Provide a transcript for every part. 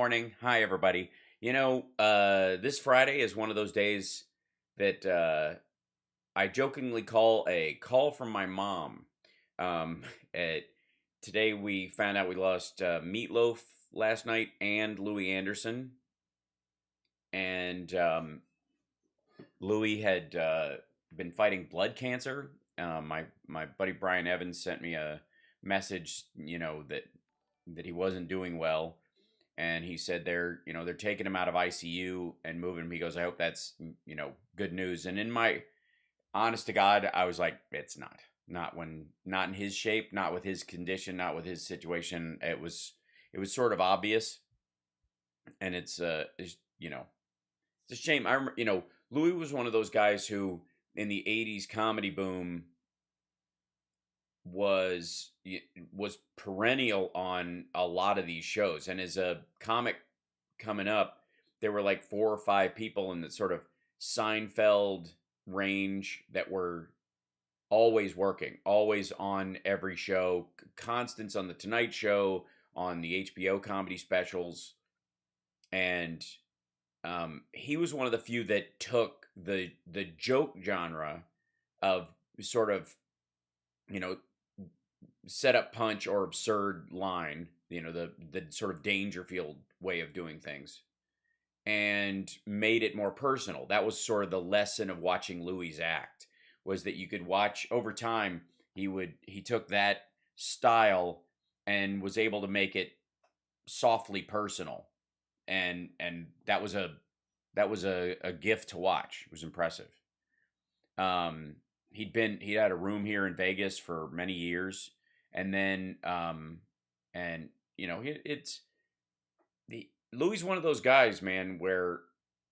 morning. Hi, everybody. This Friday is one of those days that I jokingly call a call from my mom. Um, at, Today we found out we lost Meatloaf last night and Louis Anderson. And Louis had been fighting blood cancer. My buddy Brian Evans sent me a message, that he wasn't doing well, and he said they're taking him out of ICU and moving him. He goes, I hope that's good news. And in my honest to God, I was like, it's not in his shape, not with his condition, not with his situation. It was sort of obvious, and it's a shame. I remember, Louis was one of those guys who in the '80s comedy boom was was perennial on a lot of these shows. And as a comic coming up, there were like four or five people in the sort of Seinfeld range that were always working, always on every show, constants on the Tonight Show, on the HBO comedy specials. And he was one of the few that took the joke genre of sort of, you know set up punch or absurd line, the sort of Dangerfield way of doing things, and made it more personal. That was sort of the lesson of watching Louis act, was that you could watch over time. He took that style and was able to make it softly personal, and that was a gift to watch. It was impressive. He had a room here in Vegas for many years, and then and it's the Louis is one of those guys, man, where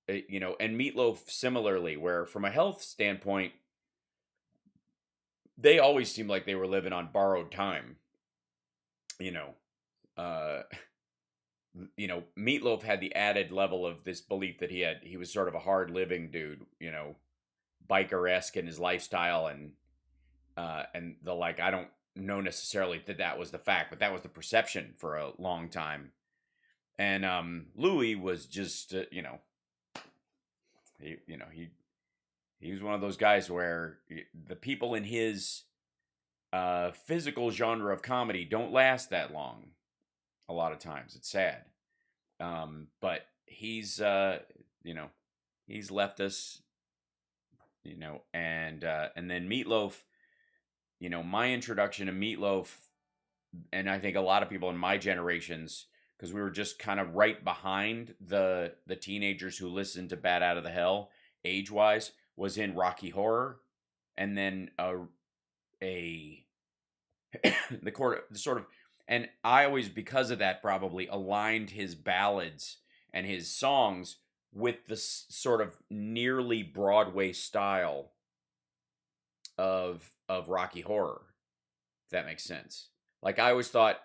and Meatloaf similarly, where from a health standpoint, they always seemed like they were living on borrowed time. You know, uh, Meatloaf had the added level of this belief that he was sort of a hard living dude, biker esque in his lifestyle, and the like. I don't know necessarily that was the fact, but that was the perception for a long time. And Louis was just he was one of those guys where the people in his physical genre of comedy don't last that long. A lot of times, it's sad. But he's left us, and then Meatloaf. My introduction to Meatloaf, and I think a lot of people in my generations, because we were just kind of right behind the teenagers who listened to Bat Out of the Hell age wise, was in Rocky Horror, and then a the sort of, and I always, because of that, probably aligned his ballads and his songs with the sort of nearly Broadway style of Rocky Horror, if that makes sense. Like, I always thought,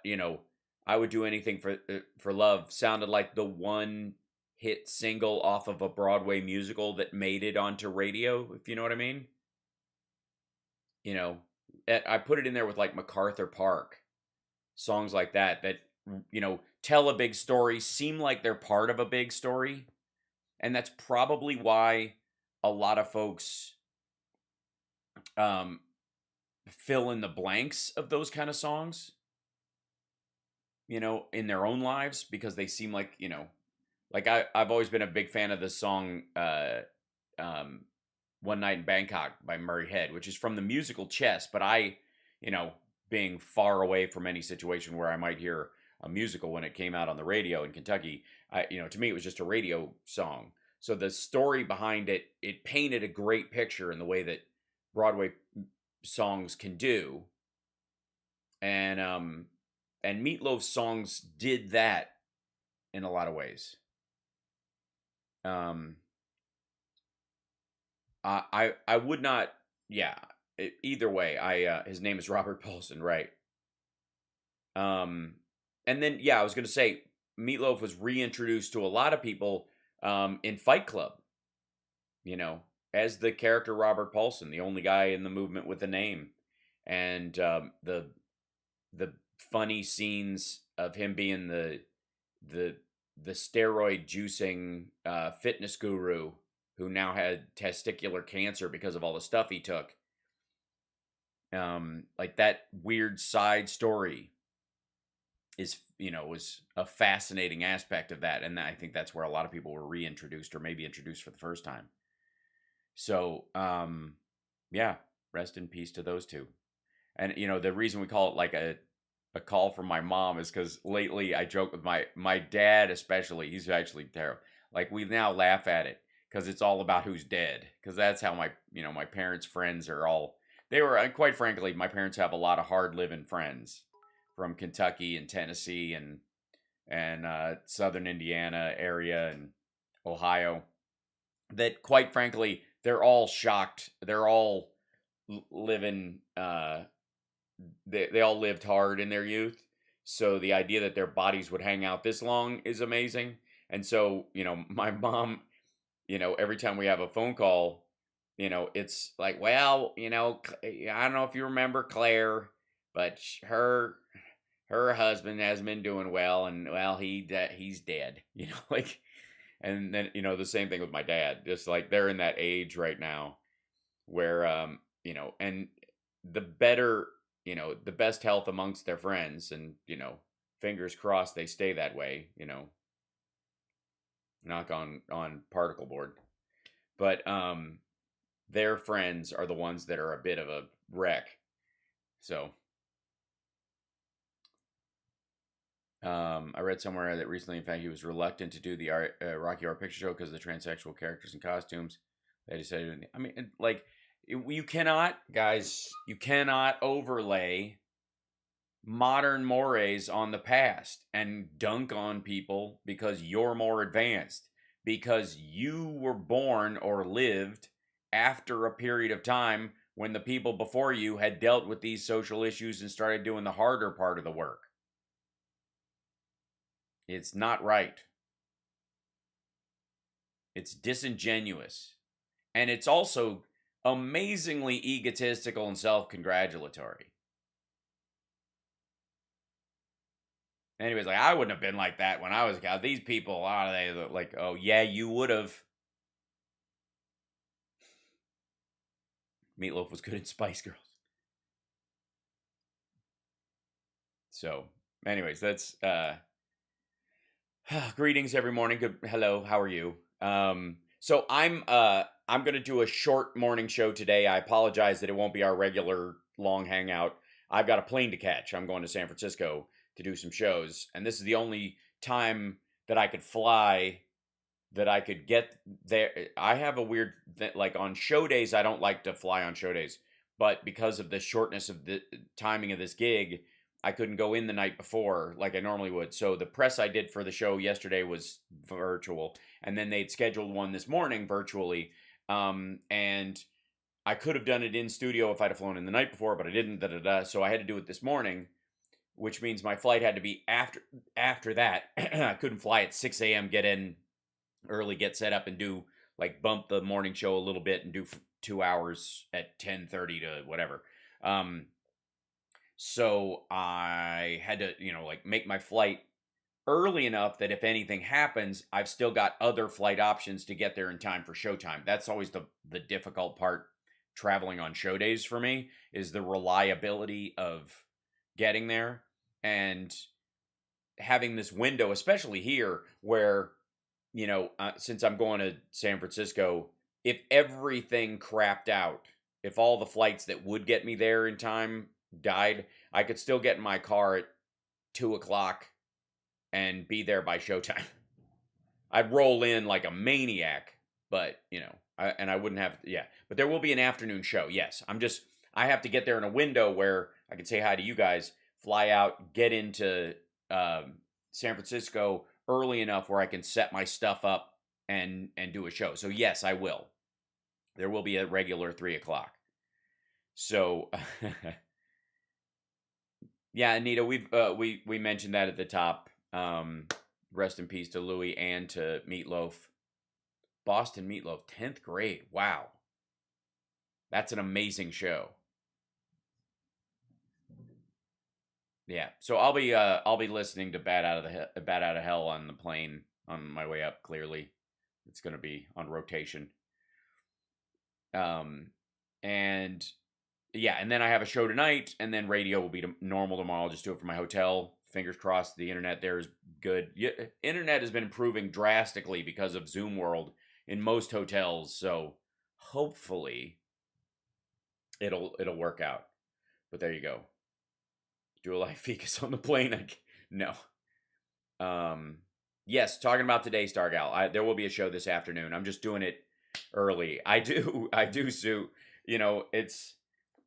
I Would Do Anything for Love sounded like the one hit single off of a Broadway musical that made it onto radio, if you know what I mean. I put it in there with like MacArthur Park, songs like that tell a big story, seem like they're part of a big story. And that's probably why a lot of folks fill in the blanks of those kind of songs, in their own lives, because they seem like, like I've always been a big fan of the song One Night in Bangkok by Murray Head, which is from the musical Chess. But being far away from any situation where I might hear a musical when it came out on the radio in Kentucky, to me it was just a radio song. So the story behind it painted a great picture in the way that Broadway songs can do. And Meatloaf's songs did that in a lot of ways. I would not, yeah. Either way, his name is Robert Paulson, right? And then, yeah, I was gonna say Meatloaf was reintroduced to a lot of people in Fight Club, as the character Robert Paulson, the only guy in the movement with a name, and the funny scenes of him being the the steroid juicing fitness guru who now had testicular cancer because of all the stuff he took. Like that weird side story is, was a fascinating aspect of that. And I think that's where a lot of people were reintroduced or maybe introduced for the first time. So, yeah, rest in peace to those two. And, the reason we call it like a call from my mom is because lately I joke with my dad, especially. He's actually terrible. Like, we now laugh at it because it's all about who's dead. Because that's how my parents' friends are all. They were, quite frankly, my parents have a lot of hard living friends from Kentucky and Tennessee and southern Indiana area and Ohio. That, quite frankly, they're all shocked. They're all living. They all lived hard in their youth. So the idea that their bodies would hang out this long is amazing. And so, my mom, every time we have a phone call, it's like, well, I don't know if you remember Claire, but her husband hasn't been doing well, and well, he's dead, like, and then, the same thing with my dad, just like they're in that age right now where, and the better, the best health amongst their friends, and, fingers crossed they stay that way, knock on particle board. But, their friends are the ones that are a bit of a wreck. So, I read somewhere that recently, in fact, he was reluctant to do the Rocky Horror Picture Show because of the transsexual characters and costumes. They decided, I mean, like, you cannot, guys, you cannot overlay modern mores on the past and dunk on people because you're more advanced, because you were born or lived after a period of time when the people before you had dealt with these social issues and started doing the harder part of the work. It's not right. It's disingenuous. And it's also amazingly egotistical and self-congratulatory. Anyways, like, I wouldn't have been like that when I was a kid. These people, they like, oh, yeah, you would have. Meatloaf was good in Spice Girls. So, anyways, that's greetings every morning. Good, hello, how are you? So I'm gonna do a short morning show today. I apologize that it won't be our regular long hangout. I've got a plane to catch. I'm going to San Francisco to do some shows, and this is the only time that I could fly, that I could get there. I have a weird like on show days, I don't like to fly on show days, but because of the shortness of the timing of this gig, I couldn't go in the night before like I normally would. So the press I did for the show yesterday was virtual, and then they'd scheduled one this morning virtually. And I could have done it in studio if I'd have flown in the night before, but I didn't. So I had to do it this morning, which means my flight had to be after that. I couldn't fly at 6 a.m., get in early, get set up, and do like bump the morning show a little bit and do 2 hours at 10:30 to whatever. So I had to, like make my flight early enough that if anything happens, I've still got other flight options to get there in time for showtime. That's always the difficult part traveling on show days for me, is the reliability of getting there and having this window, especially here where, since I'm going to San Francisco, if everything crapped out, if all the flights that would get me there in time died, I could still get in my car at 2:00 and be there by showtime. I'd roll in like a maniac, but I wouldn't have, but there will be an afternoon show. Yes. I have to get there in a window where I can say hi to you guys, fly out, get into San Francisco early enough where I can set my stuff up and do a show. So yes, I will. There will be a regular 3:00. So yeah, Anita, we mentioned that at the top. Rest in peace to Louie and to Meatloaf. Boston Meatloaf, 10th grade. Wow. That's an amazing show. Yeah. So I'll be listening to Bat Out of Hell on the plane on my way up. Clearly, it's going to be on rotation. Um, and yeah, and then I have a show tonight, and then radio will be normal tomorrow. I'll just do it from my hotel. Fingers crossed. The internet there is good. Internet has been improving drastically because of Zoom World in most hotels. So hopefully it'll work out. But there you go. Do a live ficus on the plane. No. Yes, talking about today, Stargal. There will be a show this afternoon. I'm just doing it early. I do, Sue.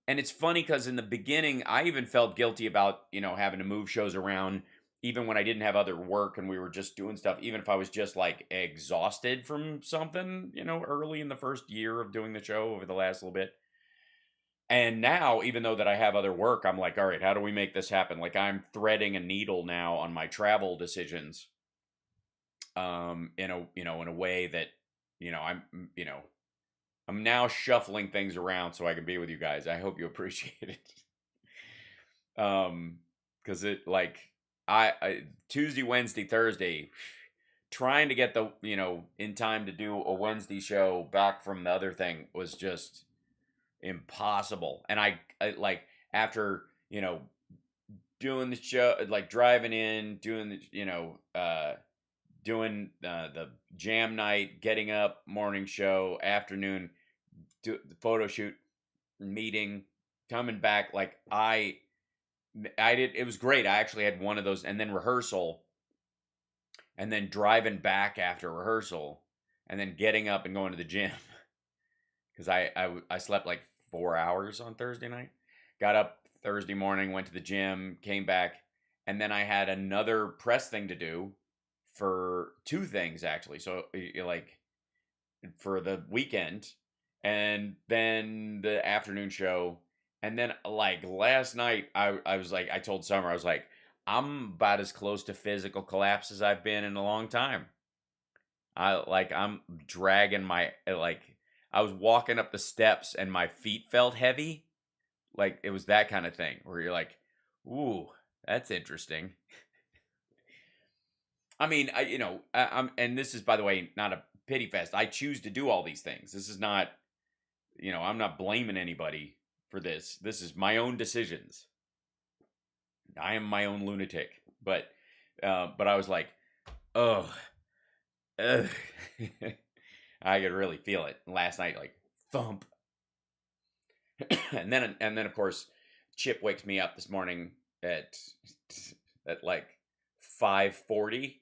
It's funny because in the beginning, I even felt guilty about, having to move shows around, even when I didn't have other work and we were just doing stuff, even if I was just like exhausted from something, early in the first year of doing the show over the last little bit. And now, even though that I have other work, I'm like, all right, how do we make this happen? Like I'm threading a needle now on my travel decisions, in a way that, I'm now shuffling things around so I can be with you guys. I hope you appreciate it. Because it like I Tuesday, Wednesday, Thursday, trying to get the in time to do a Wednesday show back from the other thing was just impossible. And I like after doing the show, like driving in, doing the doing the jam night, getting up, morning show, afternoon, do the photo shoot, meeting, coming back. Like I did. It was great. I actually had one of those, and then rehearsal, and then driving back after rehearsal, and then getting up and going to the gym because I slept like 4 hours on Thursday night. Got up Thursday morning, went to the gym, came back, and then I had another press thing to do for two things actually. So like for the weekend, and then the afternoon show, and then like last night I was like, I told Summer, I was like, I'm about as close to physical collapse as I've been in a long time. I'm dragging my I was walking up the steps and my feet felt heavy. Like it was that kind of thing where you're like, ooh, that's interesting. I mean, I'm, and this is, by the way, not a pity fest. I choose to do all these things. This is not, I'm not blaming anybody for this. This is my own decisions. I am my own lunatic. But I was like, oh, ugh. I could really feel it last night, like thump. and then of course, Chip wakes me up this morning at like 5:40.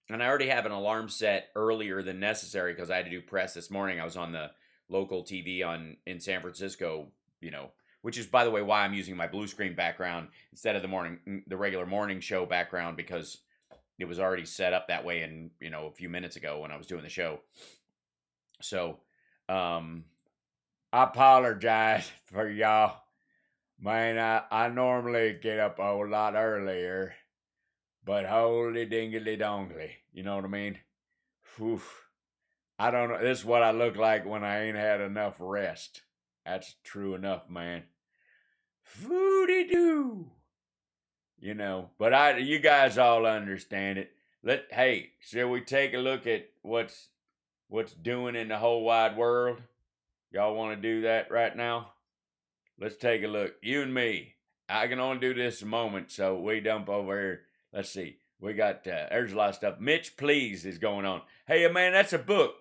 And I already have an alarm set earlier than necessary because I had to do press this morning. I was on the local TV in San Francisco, which is, by the way, why I'm using my blue screen background instead of the regular morning show background, because it was already set up that way a few minutes ago when I was doing the show. So, I apologize for y'all. Man, I normally get up a whole lot earlier. But holy dingly dongly, you know what I mean? Whew. I don't know. This is what I look like when I ain't had enough rest. That's true enough, man. Foodie doo. But you guys all understand it. Hey, shall we take a look at what's doing in the whole wide world? Y'all want to do that right now? Let's take a look. You and me. I can only do this a moment, so we dump over here. Let's see. We got, there's a lot of stuff. Mitch Please is going on. Hey, man, that's a book.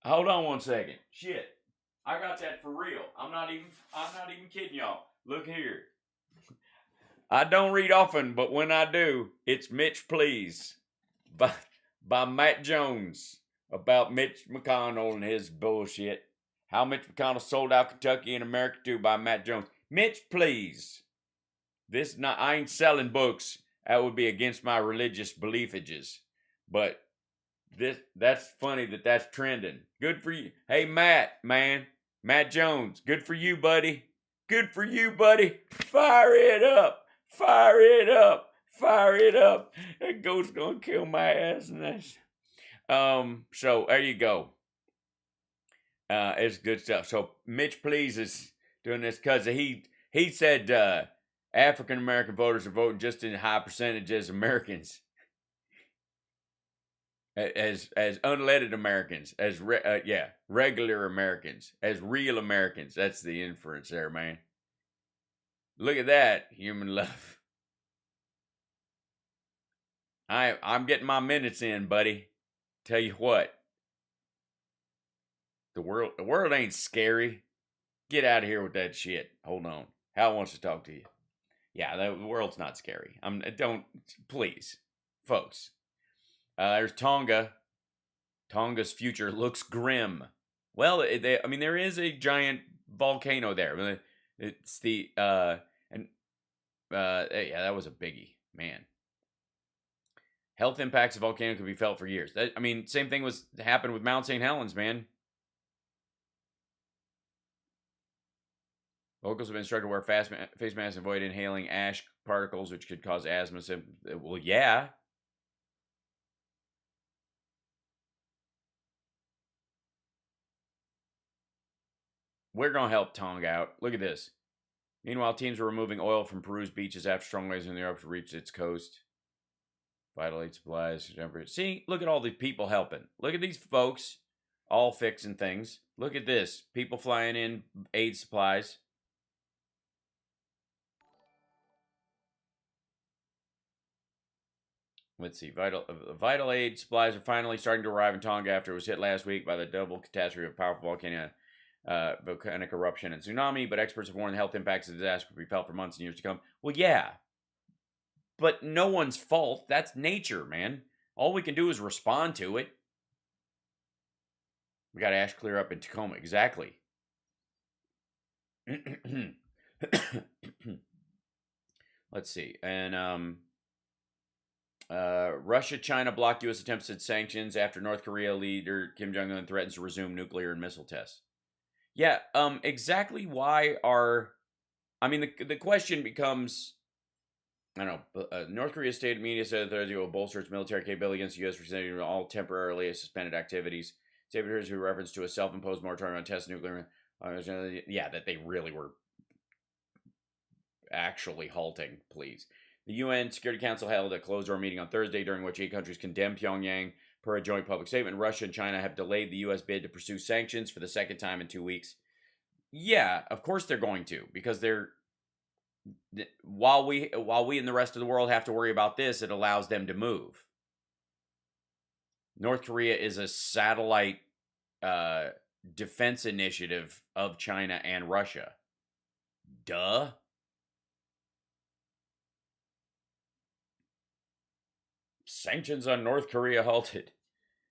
Hold on one second. Shit. I got that for real. I'm not even kidding y'all. Look here. I don't read often, but when I do, it's Mitch Please by Matt Jones, about Mitch McConnell and his bullshit. How Mitch McConnell sold out Kentucky and America too, by Matt Jones. Mitch Please. I ain't selling books. That would be against my religious beliefages. But that's funny that's trending. Good for you. Hey, Matt, man. Matt Jones. Good for you, buddy. Good for you, buddy. Fire it up. Fire it up. Fire it up. That goat's gonna kill my ass. So there you go. It's good stuff. So Mitch Please is doing this because he said African American voters are voting just in high percentage as Americans, as unleaded Americans, as regular Americans, as real Americans. That's the inference there, man. Look at that, human love. I'm getting my minutes in, buddy. Tell you what, the world ain't scary. Get out of here with that shit. Hold on. Hal wants to talk to you. Yeah, the world's not scary. Don't, please, folks. There's Tonga. Tonga's future looks grim. Well, there is a giant volcano there. It's the yeah, that was a biggie, man. Health impacts of volcano could be felt for years. Same thing happened with Mount St. Helens, man. Locals have been instructed to wear face masks and avoid inhaling ash particles, which could cause asthma symptoms. Well, yeah. We're going to help Tonga out. Look at this. Meanwhile, teams are removing oil from Peru's beaches after strong waves in the Europe reached its coast. Vital aid supplies. See, look at all these people helping. Look at these folks all fixing things. Look at this. People flying in aid supplies. Let's see. Vital aid supplies are finally starting to arrive in Tonga after it was hit last week by the double catastrophe of powerful volcanic eruption and tsunami. But experts have warned the health impacts of the disaster will be felt for months and years to come. Well, yeah. But no one's fault. That's nature, man. All we can do is respond to it. We got ash clear up in Tacoma. Exactly. Let's see. And Russia, China blocked U.S. attempts at sanctions after North Korea leader Kim Jong-un threatens to resume nuclear and missile tests. Yeah, exactly why the question becomes, I don't know, North Korea's state media said Thursday will bolster its military capability against the U.S. presenting all temporarily suspended activities. Saboteurs who reference to a self-imposed moratorium on test nuclear, that they really were actually halting, please. The UN Security Council held a closed-door meeting on Thursday during which 8 countries condemned Pyongyang per a joint public statement. Russia and China have delayed the U.S. bid to pursue sanctions for the second time in 2 weeks. Yeah, of course they're going to, because while we and the rest of the world have to worry about this, it allows them to move. North Korea is a satellite defense initiative of China and Russia. Duh. Sanctions on North Korea halted.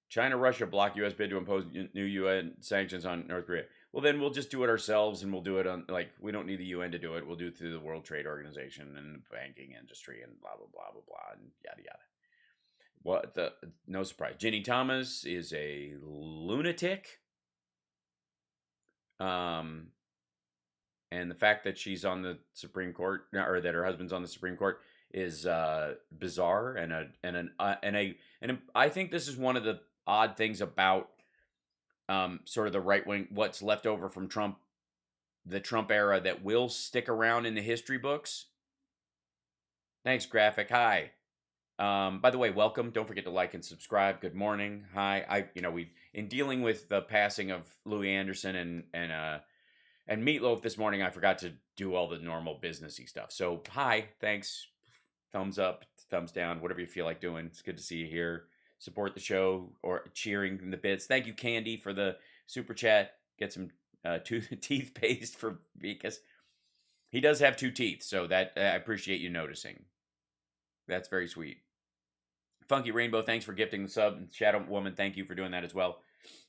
China, Russia block U.S. bid to impose new UN sanctions on North Korea. Well, then we'll just do it ourselves, and we'll do it on, we don't need the UN to do it. We'll do it through the World Trade Organization and the banking industry and blah, blah, blah, blah, blah, and yada, yada. No surprise. Ginny Thomas is a lunatic. And the fact that she's on the Supreme Court, or that her husband's on the Supreme Court, is bizarre, and I think this is one of the odd things about sort of the right wing, what's left over from Trump, the Trump era, that will stick around in the history books. Thanks, Graphic. Hi. By the way, welcome. Don't forget to like and subscribe. Good morning. Hi. We in dealing with the passing of Louis Anderson and Meatloaf this morning, I forgot to do all the normal businessy stuff. So, hi, thanks. Thumbs up, thumbs down, whatever you feel like doing. It's good to see you here. Support the show or cheering in the bits. Thank you, Candy, for the super chat. Get some teeth paste for because he does have 2 teeth. So that I appreciate you noticing. That's very sweet. Funky Rainbow, thanks for gifting the sub. And Shadow Woman, thank you for doing that as well.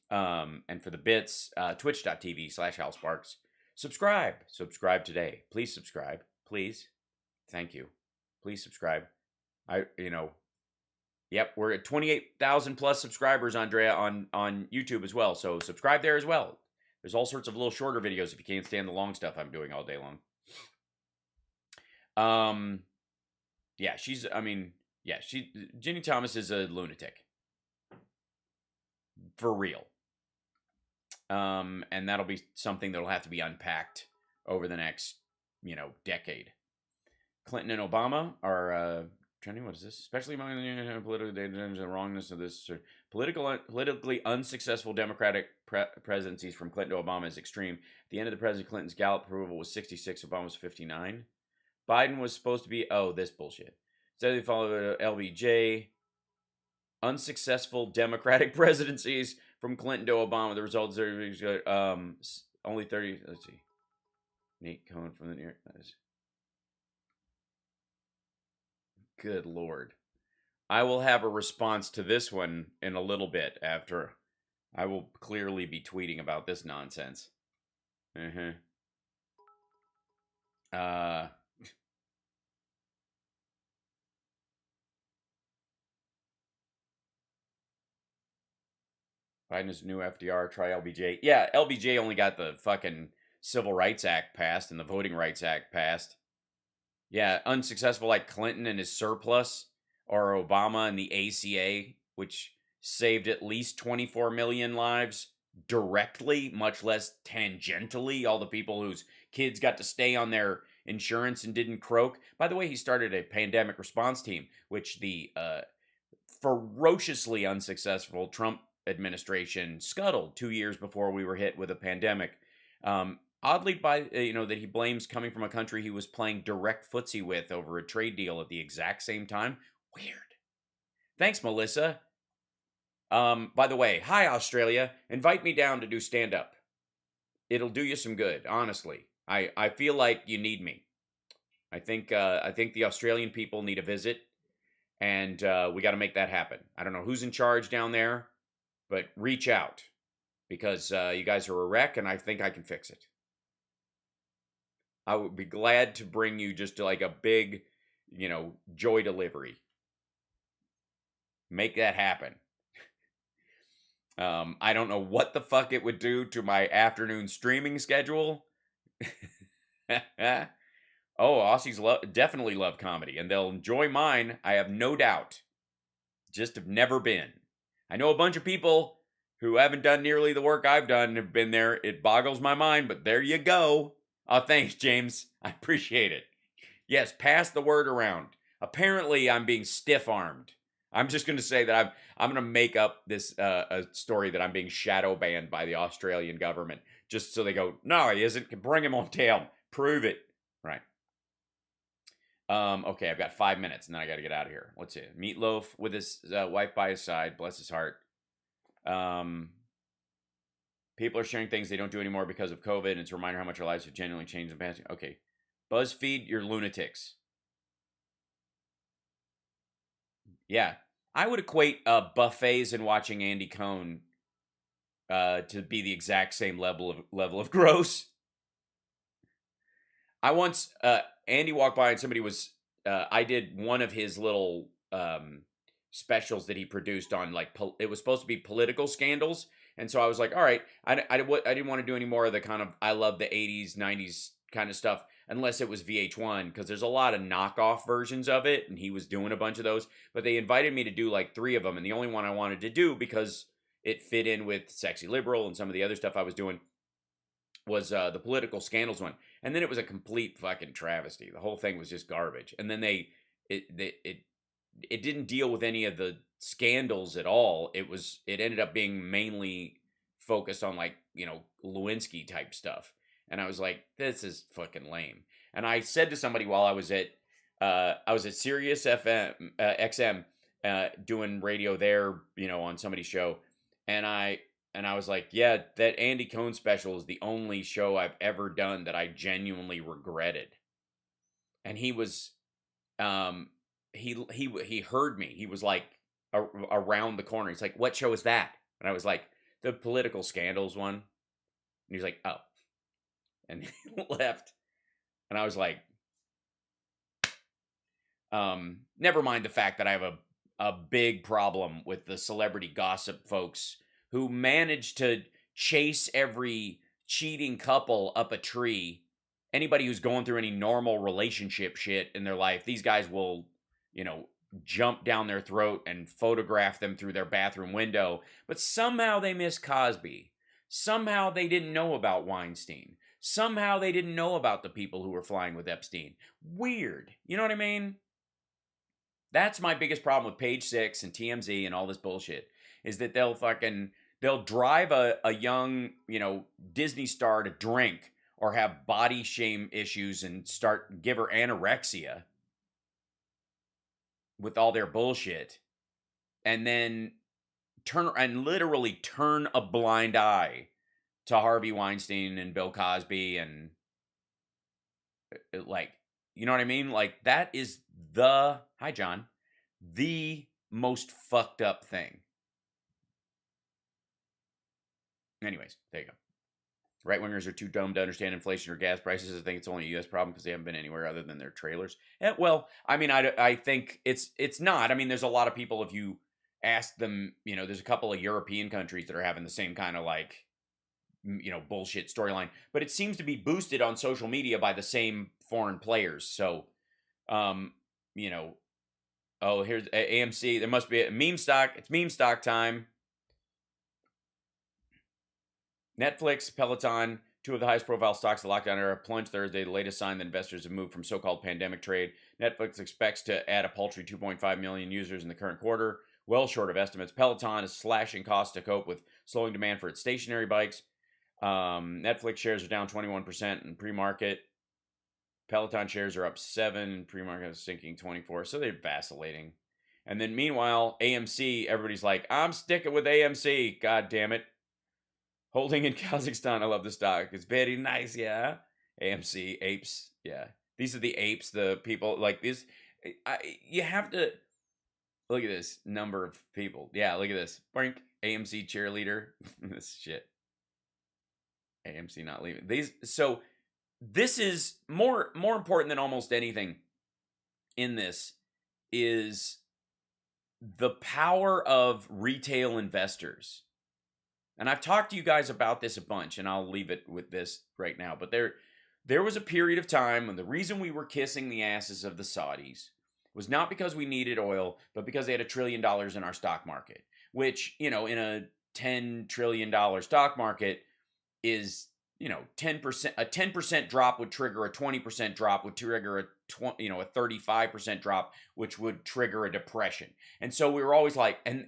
And for the bits, twitch.tv/HalSparks. Subscribe today. Please subscribe. Please. Thank you. Please subscribe. Yep, we're at 28,000 plus subscribers, Andrea, on YouTube as well. So subscribe there as well. There's all sorts of little shorter videos if you can't stand the long stuff I'm doing all day long. Ginny Thomas is a lunatic. For real. And that'll be something that'll have to be unpacked over the next, decade. Clinton and Obama are trending. What is this? Especially among the political the wrongness of this politically unsuccessful Democratic presidencies from Clinton to Obama is extreme. At the end of the President Clinton's Gallup approval was 66. Obama was 59. Biden was supposed to be this bullshit. Steadily followed LBJ. Unsuccessful Democratic presidencies from Clinton to Obama. The results are only 30. Let's see. Nate Cohen from the New York Times. Good Lord. I will have a response to this one in a little bit after I will clearly be tweeting about this nonsense. Biden is new FDR, try LBJ. Yeah, LBJ only got the fucking Civil Rights Act passed and the Voting Rights Act passed. Yeah, unsuccessful like Clinton and his surplus, or Obama and the ACA, which saved at least 24 million lives directly, much less tangentially. All the people whose kids got to stay on their insurance and didn't croak. By the way, he started a pandemic response team, which the ferociously unsuccessful Trump administration scuttled 2 years before we were hit with a pandemic. Oddly, that he blames coming from a country he was playing direct footsie with over a trade deal at the exact same time. Weird. Thanks, Melissa. By the way, hi Australia. Invite me down to do stand-up. It'll do you some good, honestly. I feel like you need me. I think the Australian people need a visit, and we got to make that happen. I don't know who's in charge down there, but reach out, because you guys are a wreck, and I think I can fix it. I would be glad to bring you just like a big, joy delivery. Make that happen. I don't know what the fuck it would do to my afternoon streaming schedule. Aussies definitely love comedy, and they'll enjoy mine, I have no doubt. Just have never been. I know a bunch of people who haven't done nearly the work I've done and have been there. It boggles my mind, but there you go. Oh, thanks, James. I appreciate it. Yes, pass the word around. Apparently, I'm being stiff-armed. I'm just going to say that I'm going to make up this a story that I'm being shadow banned by the Australian government, just so they go, no, he isn't. Bring him on down. Prove it. Right. Okay, I've got 5 minutes, and then I got to get out of here. Let's see. Meatloaf with his wife by his side. Bless his heart. People are sharing things they don't do anymore because of COVID, and it's a reminder how much our lives have genuinely changed in the past. Okay. BuzzFeed, you're lunatics. Yeah. I would equate buffets and watching Andy Cohen to be the exact same level of gross. I once, Andy walked by and somebody was, I did one of his little specials that he produced on, like, it was supposed to be political scandals. And so I was like, all right, I didn't want to do any more of the kind of, I love the 80s, 90s kind of stuff, unless it was VH1, because there's a lot of knockoff versions of it, and he was doing a bunch of those. But they invited me to do like 3 of them, and the only one I wanted to do, because it fit in with Sexy Liberal and some of the other stuff I was doing, was the political scandals one. And then it was a complete fucking travesty. The whole thing was just garbage. And then it didn't deal with any of the scandals at all. It ended up being mainly focused on, like, Lewinsky type stuff. And I was like, this is fucking lame. And I said to somebody while I was at Sirius XM doing radio there, on somebody's show, and I was like, yeah, that Andy Cohen special is the only show I've ever done that I genuinely regretted. And he was, he heard me. He was like around the corner. He's like, what show is that? And I was like, the political scandals one. And he was like, oh. And he left. And I was like, never mind the fact that I have a big problem with the celebrity gossip folks who manage to chase every cheating couple up a tree. Anybody who's going through any normal relationship shit in their life, these guys will, jump down their throat and photograph them through their bathroom window. But somehow they miss Cosby. Somehow they didn't know about Weinstein. Somehow they didn't know about the people who were flying with Epstein. Weird. You know what I mean? That's my biggest problem with Page Six and TMZ and all this bullshit, is that they'll drive a young, Disney star to drink or have body shame issues and give her anorexia with all their bullshit, and then literally turn a blind eye to Harvey Weinstein and Bill Cosby and you know what I mean? Like, that is hi John, the most fucked up thing. Anyways, there you go. Right wingers are too dumb to understand inflation or gas prices. I think it's only a U.S. problem because they haven't been anywhere other than their trailers. Well, I mean, I think it's not. I mean, there's a lot of people, if you ask them, there's a couple of European countries that are having the same kind of bullshit storyline, but it seems to be boosted on social media by the same foreign players. So, here's AMC. There must be a meme stock. It's meme stock time. Netflix, Peloton, two of the highest profile stocks of the lockdown era, plunged Thursday, the latest sign that investors have moved from so-called pandemic trade. Netflix expects to add a paltry 2.5 million users in the current quarter, well short of estimates. Peloton is slashing costs to cope with slowing demand for its stationary bikes. Netflix shares are down 21% in pre-market. Peloton shares are up 7%, pre-market is sinking 24%, so they're vacillating. And then meanwhile, AMC, everybody's like, I'm sticking with AMC, god damn it. Holding in Kazakhstan, I love the stock. It's very nice, yeah. AMC, apes, yeah. These are the apes, the people, like this. You have to, look at this number of people. Yeah, look at this. Boink, AMC cheerleader. This shit. AMC not leaving. So this is more important than almost anything in this is the power of retail investors. And I've talked to you guys about this a bunch, and I'll leave it with this right now. But there was a period of time when the reason we were kissing the asses of the Saudis was not because we needed oil, but because they had $1 trillion in our stock market, which, in a $10 trillion stock market is, 10%. A 10% drop would trigger a 20% drop, would trigger a 35% drop, which would trigger a depression. And so we were always like, and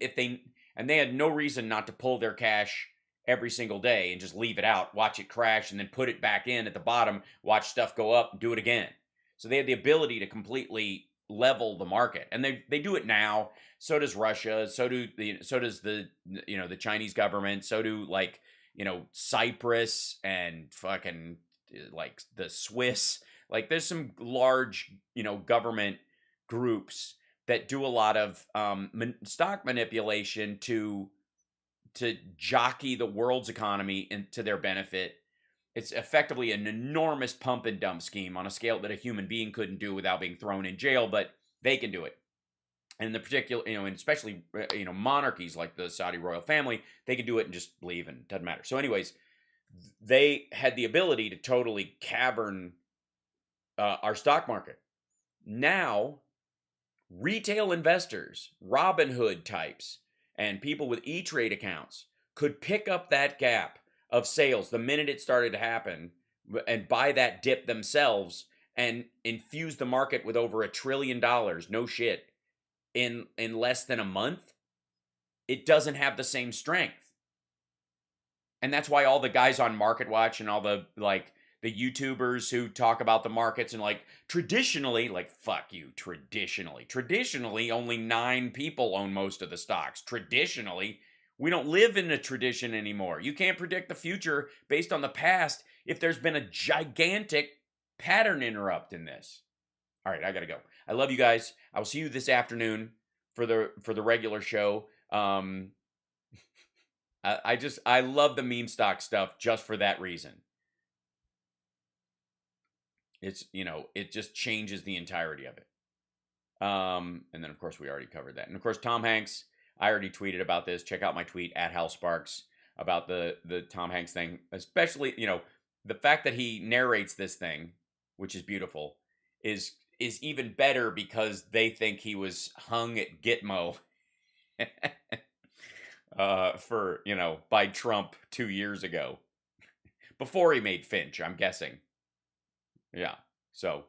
they had no reason not to pull their cash every single day and just leave it out, watch it crash, and then put it back in at the bottom, watch stuff go up, and do it again. So they had the ability to completely level the market, and they do it now. So does Russia. So does the Chinese government. So do Cyprus and fucking the Swiss. There's some large government groups that do a lot of stock manipulation to jockey the world's economy into their benefit. It's effectively an enormous pump and dump scheme on a scale that a human being couldn't do without being thrown in jail, but they can do it. And the particular, and especially, monarchies like the Saudi royal family, they can do it and just leave and it doesn't matter. So anyways, they had the ability to totally cavern our stock market. Now, retail investors, Robinhood types, and people with E-Trade accounts could pick up that gap of sales the minute it started to happen and buy that dip themselves and infuse the market with over $1 trillion, no shit, in less than a month. It doesn't have the same strength. And that's why all the guys on Market Watch and all the the YouTubers who talk about the markets and traditionally, fuck you, traditionally only 9 people own most of the stocks. Traditionally, we don't live in a tradition anymore. You can't predict the future based on the past if there's been a gigantic pattern interrupt in this. All right, I gotta go. I love you guys. I will see you this afternoon for the regular show. I love the meme stock stuff just for that reason. It's, it just changes the entirety of it. And then, of course, we already covered that. And, of course, Tom Hanks, I already tweeted about this. Check out my tweet, @HalSparks, about the Tom Hanks thing. Especially, the fact that he narrates this thing, which is beautiful, is even better because they think he was hung at Gitmo by Trump 2 years ago. before he made Finch, I'm guessing. Yeah. So,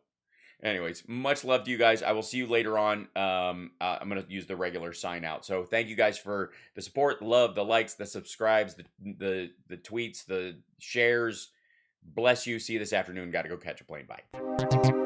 anyways, much love to you guys. I will see you later on. I'm going to use the regular sign out. So, thank you guys for the support, the love, the likes, the subscribes, the tweets, the shares. Bless you. See you this afternoon. Got to go catch a plane. Bye.